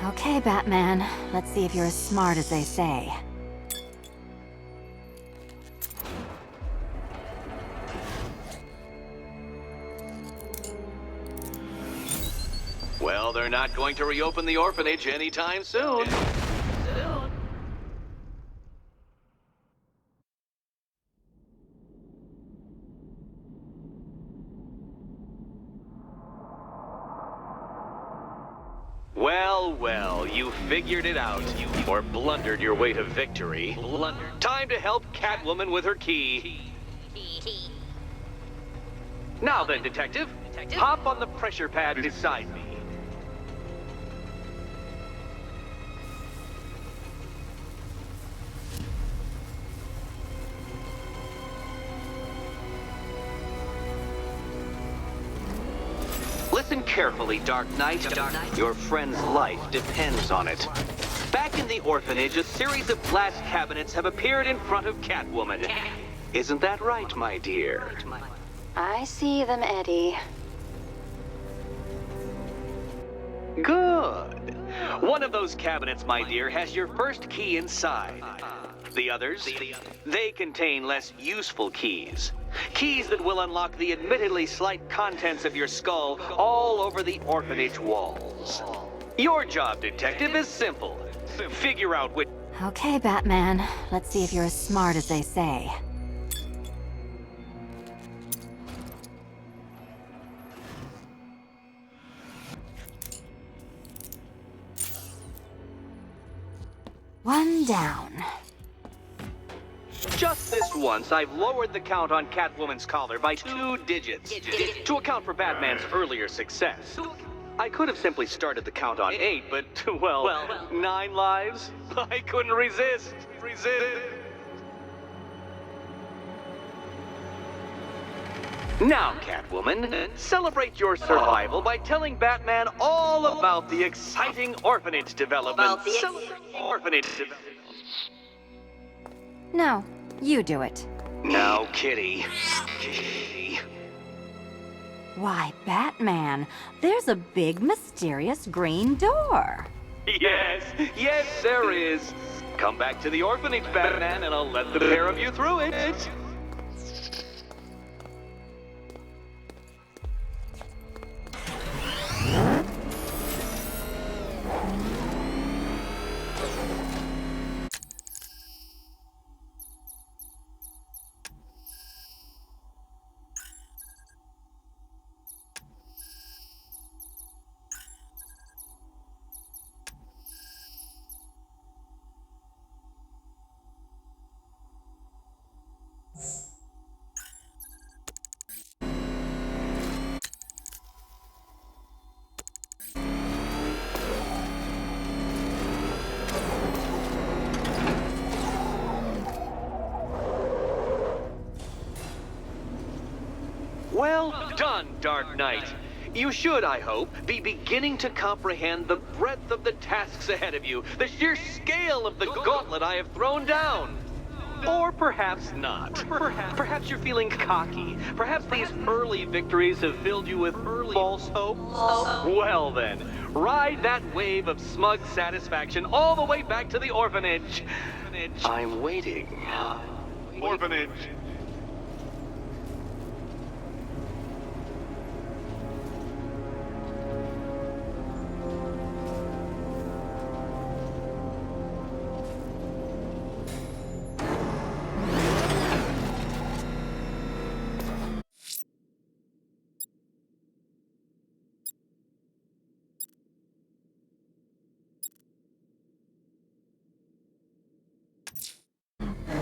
Okay, Batman. Let's see if you're as smart as they say. Well, they're not going to reopen the orphanage anytime soon. well, you figured it out. Or blundered your way to victory. Time to help Catwoman with her key. Now then, Detective, hop on the pressure pad beside me. Listen carefully, Dark Knight. Your friend's life depends on it. Back in the orphanage, a series of glass cabinets have appeared in front of Catwoman. Isn't that right, my dear? I see them, Eddie. Good. One of those cabinets, my dear, has your first key inside. The others, they contain less useful keys. Keys that will unlock the admittedly slight contents of your skull all over the orphanage walls. Your job, Detective, is simple. Figure out which... Okay, Batman. Let's see if you're as smart as they say. One down. Just this once, I've lowered the count on Catwoman's collar by 2 digits to account for Batman's earlier success. I could have simply started the count on 8, but, well, 9 lives? I couldn't resist. Now, Catwoman, celebrate your survival by telling Batman all about the exciting orphanage development. No, you do it. Now, Kitty. Why, Batman, there's a big, mysterious green door. Yes, there is. Come back to the orphanage, Batman, and I'll let the pair of you through it. Well done, Dark Knight. You should, I hope, be beginning to comprehend the breadth of the tasks ahead of you, the sheer scale of the gauntlet I have thrown down. Or perhaps not. Perhaps you're feeling cocky. Perhaps these early victories have filled you with false hope. Well then, ride that wave of smug satisfaction all the way back to the orphanage. I'm waiting. Orphanage.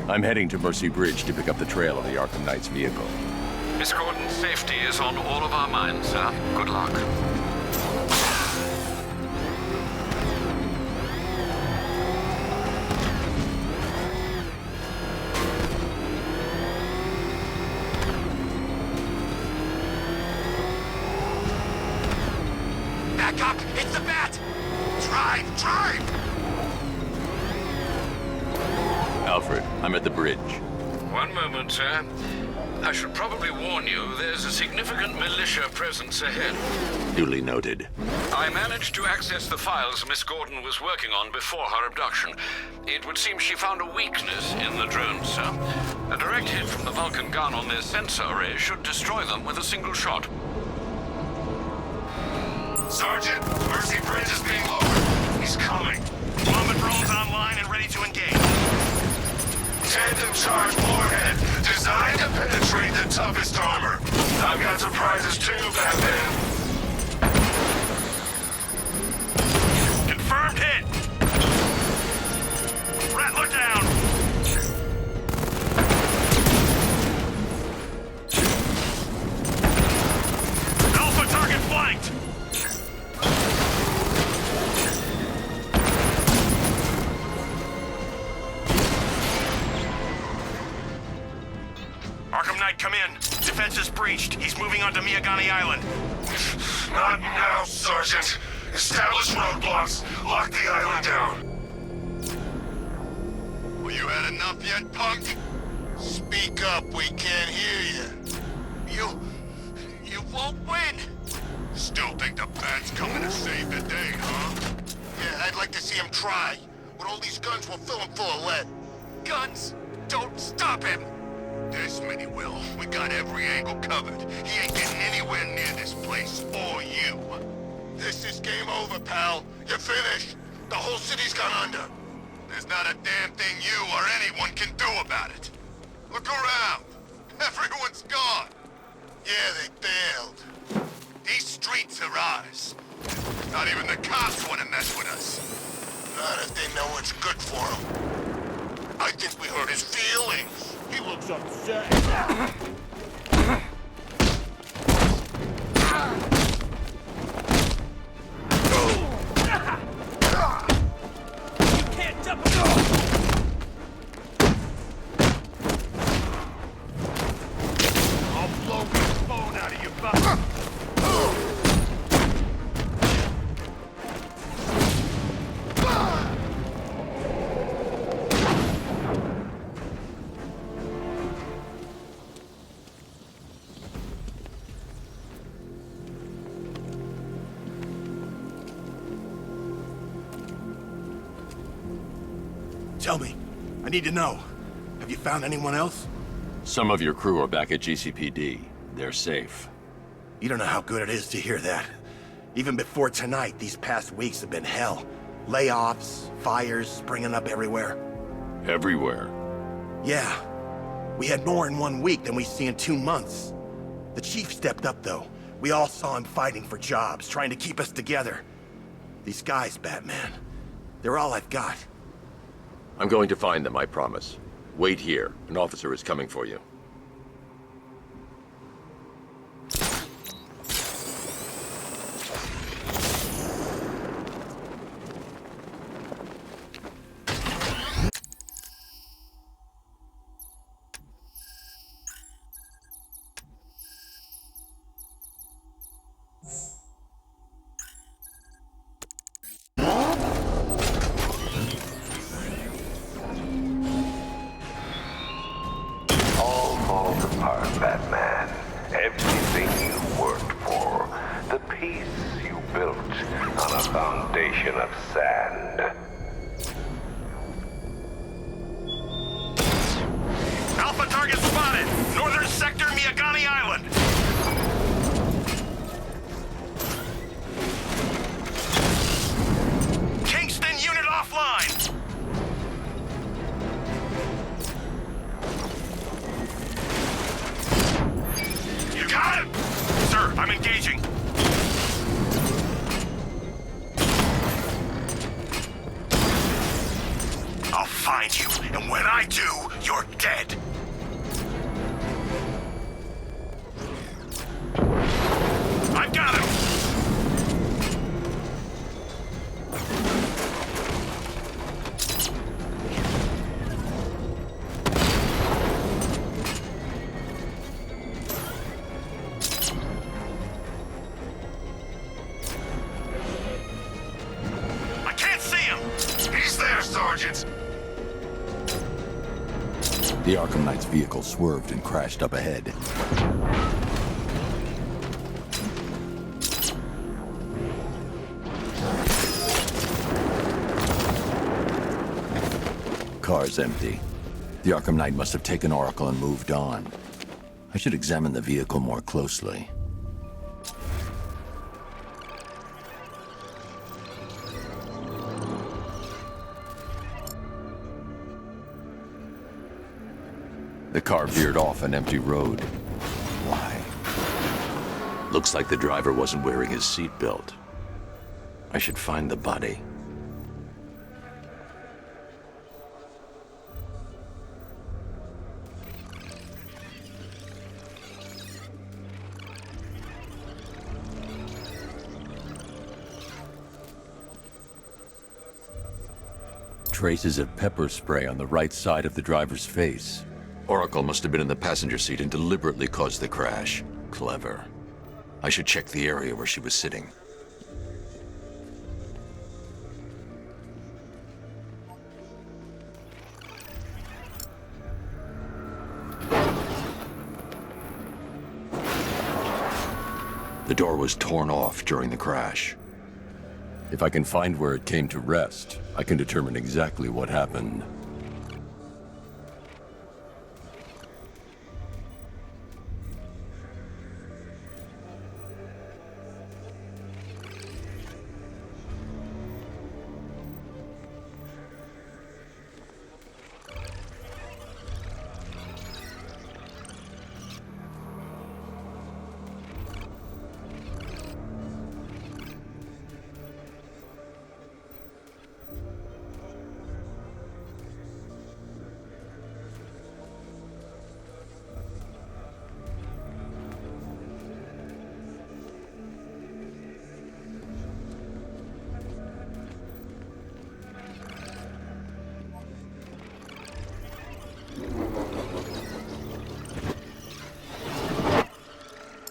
I'm heading to Mercy Bridge to pick up the trail of the Arkham Knight's vehicle. Miss Gordon's safety is on all of our minds, sir. Good luck. Back up! It's the bat! Drive! Alfred, I'm at the bridge. One moment, sir. I should probably warn you, there's a significant militia presence ahead. Duly noted. I managed to access the files Miss Gordon was working on before her abduction. It would seem she found a weakness in the drones, sir. A direct hit from the Vulcan gun on their sensor array should destroy them with a single shot. Sergeant, Mercy Bridge is being lowered. He's coming. Bomber drones online and ready to engage. Tandem charge warhead, designed to penetrate the toughest armor. I've got surprises too, Batman. Confirm Defense is breached. He's moving onto Miyagani Island. Not now, Sergeant. Establish roadblocks. Lock the island down. Well, you had enough yet, punk? Speak up, we can't hear you. You won't win. Still think the Bat's coming to save the day, huh? Yeah, I'd like to see him try. With all these guns, we'll fill him full of lead. Guns? Don't stop him! This many will. We got every angle covered. He ain't getting anywhere near this place, or you. This is game over, pal. You're finished. The whole city's gone under. There's not a damn thing you or anyone can do about it. Look around. Everyone's gone. Yeah, they bailed. These streets are ours. Not even the cops want to mess with us. Not if they know what's good for them. I think we hurt his feelings. He looks upset. You can't jump him! I'll blow his phone out of your butt. Tell me. I need to know. Have you found anyone else? Some of your crew are back at GCPD. They're safe. You don't know how good it is to hear that. Even before tonight, these past weeks have been hell. Layoffs, fires springing up everywhere. Everywhere? Yeah. We had more in 1 week than we see in 2 months. The chief stepped up, though. We all saw him fighting for jobs, trying to keep us together. These guys, Batman, they're all I've got. I'm going to find them, I promise. Wait here. An officer is coming for you. Batman. Everything you worked for. The peace you built on a foundation of sand. Alpha target spotted! Northern sector, Miyagani Island! Kingston unit offline! You got him! Sir, I'm engaging. I'll find you, and when I do, you're dead. I've got him! I can't see him! He's there, Sergeant! The Arkham Knight's vehicle swerved and crashed up ahead. Car's empty. The Arkham Knight must have taken Oracle and moved on. I should examine the vehicle more closely. The car veered off an empty road. Why? Looks like the driver wasn't wearing his seatbelt. I should find the body. Traces of pepper spray on the right side of the driver's face. Oracle must have been in the passenger seat and deliberately caused the crash. Clever. I should check the area where she was sitting. The door was torn off during the crash. If I can find where it came to rest, I can determine exactly what happened.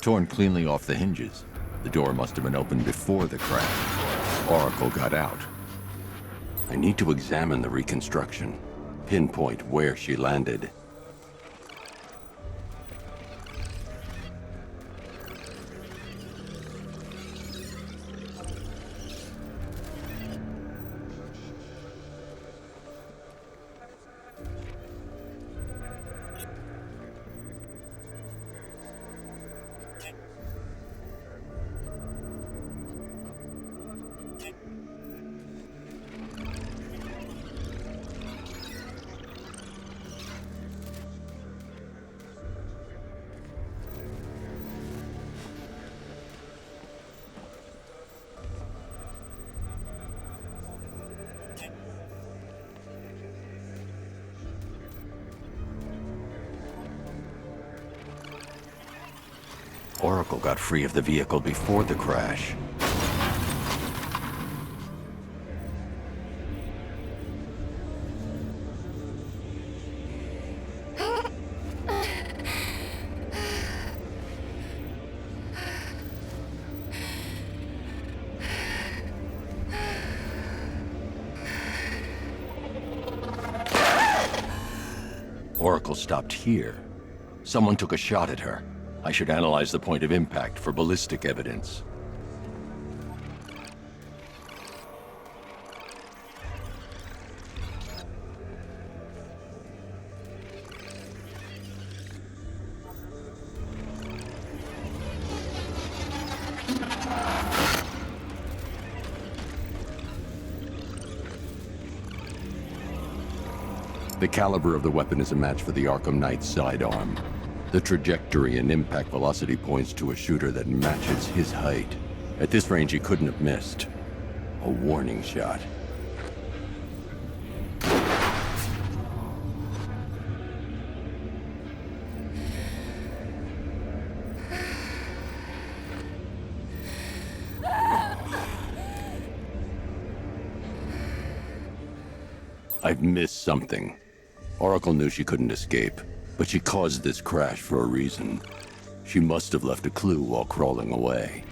Torn cleanly off the hinges. The door must have been opened before the crash. Oracle got out. I need to examine the reconstruction, pinpoint where she landed. Oracle got free of the vehicle before the crash. Oracle stopped here. Someone took a shot at her. I should analyze the point of impact for ballistic evidence. The caliber of the weapon is a match for the Arkham Knight's sidearm. The trajectory and impact velocity points to a shooter that matches his height. At this range, he couldn't have missed. A warning shot. I've missed something. Oracle knew she couldn't escape. But she caused this crash for a reason. She must have left a clue while crawling away.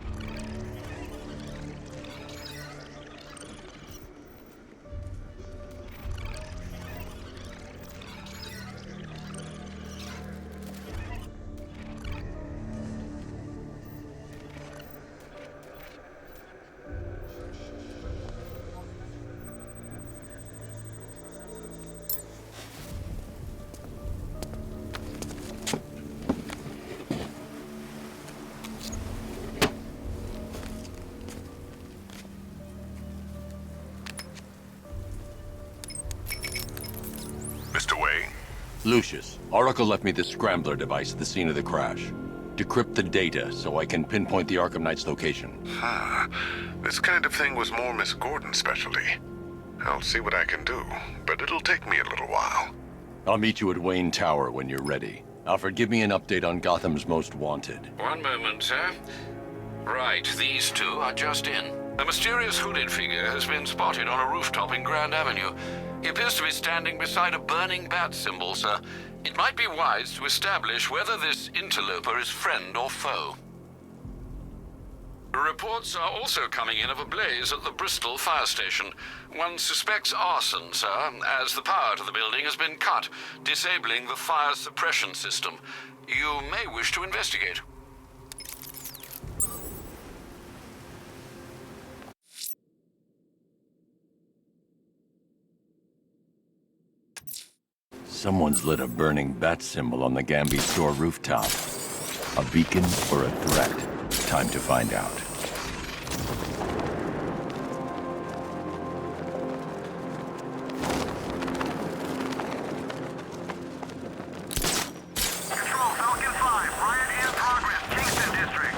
Lucius, Oracle left me the scrambler device at the scene of the crash. Decrypt the data so I can pinpoint the Arkham Knight's location. This kind of thing was more Miss Gordon's specialty. I'll see what I can do, but it'll take me a little while. I'll meet you at Wayne Tower when you're ready. Alfred, give me an update on Gotham's Most Wanted. One moment, sir. Right, these two are just in. A mysterious hooded figure has been spotted on a rooftop in Grand Avenue. He appears to be standing beside a burning bat symbol, sir. It might be wise to establish whether this interloper is friend or foe. Reports are also coming in of a blaze at the Bristol fire station. One suspects arson, sir, as the power to the building has been cut, disabling the fire suppression system. You may wish to investigate. Someone's lit a burning bat symbol on the Gamby store rooftop. A beacon or a threat? Time to find out. Control, Falcon 5. Riot in progress. Kingston District.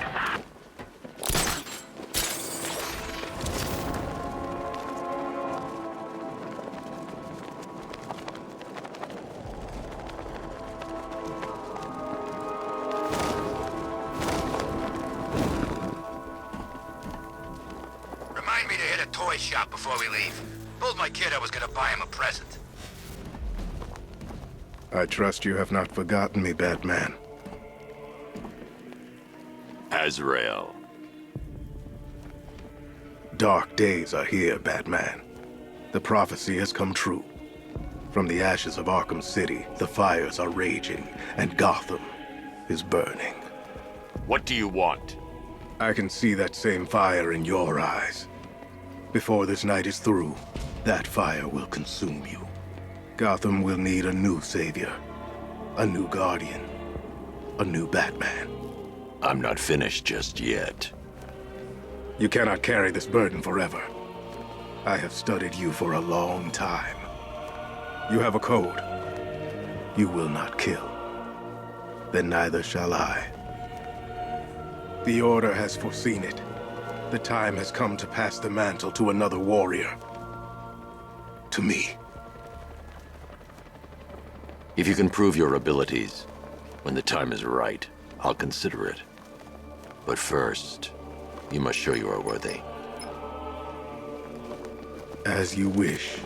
Remind me to hit a toy shop before we leave. Told my kid I was gonna buy him a present. I trust you have not forgotten me, Batman. Azrael. Dark days are here, Batman. The prophecy has come true. From the ashes of Arkham City, the fires are raging, and Gotham is burning. What do you want? I can see that same fire in your eyes. Before this night is through, that fire will consume you. Gotham will need a new savior, a new guardian, a new Batman. I'm not finished just yet. You cannot carry this burden forever. I have studied you for a long time. You have a code. You will not kill. Then neither shall I. The Order has foreseen it. The time has come to pass the mantle to another warrior. To me. If you can prove your abilities, when the time is right, I'll consider it. But first, you must show you are worthy. As you wish.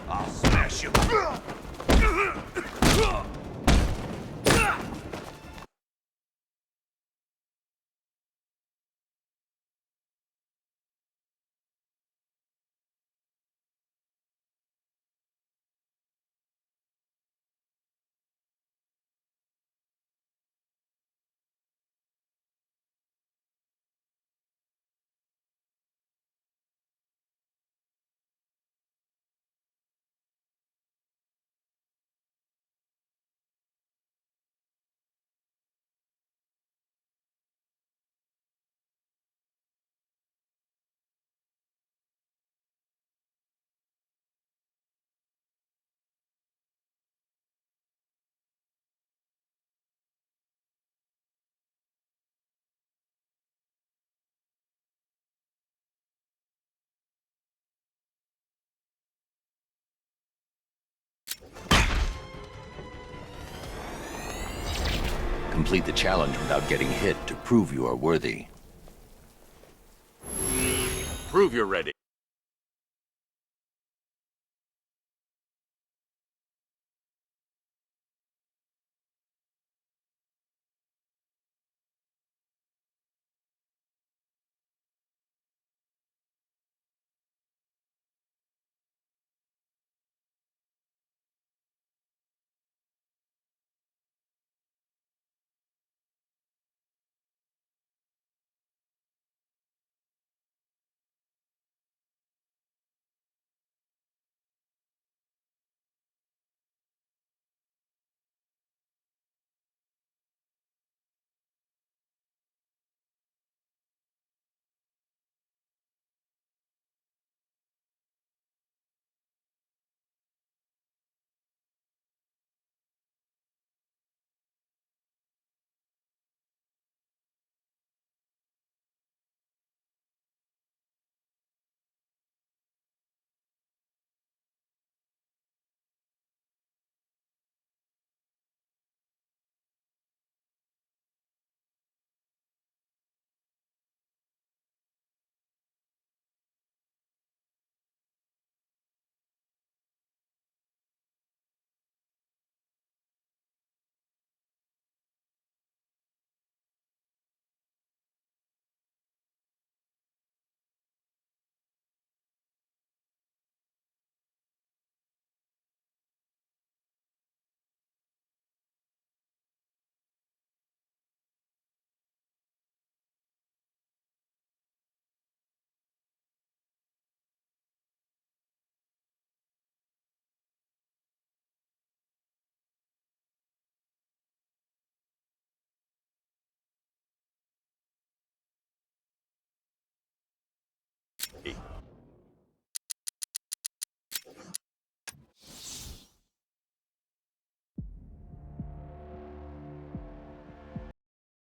I'll smash you. Complete the challenge without getting hit to prove you are worthy. Prove you're ready.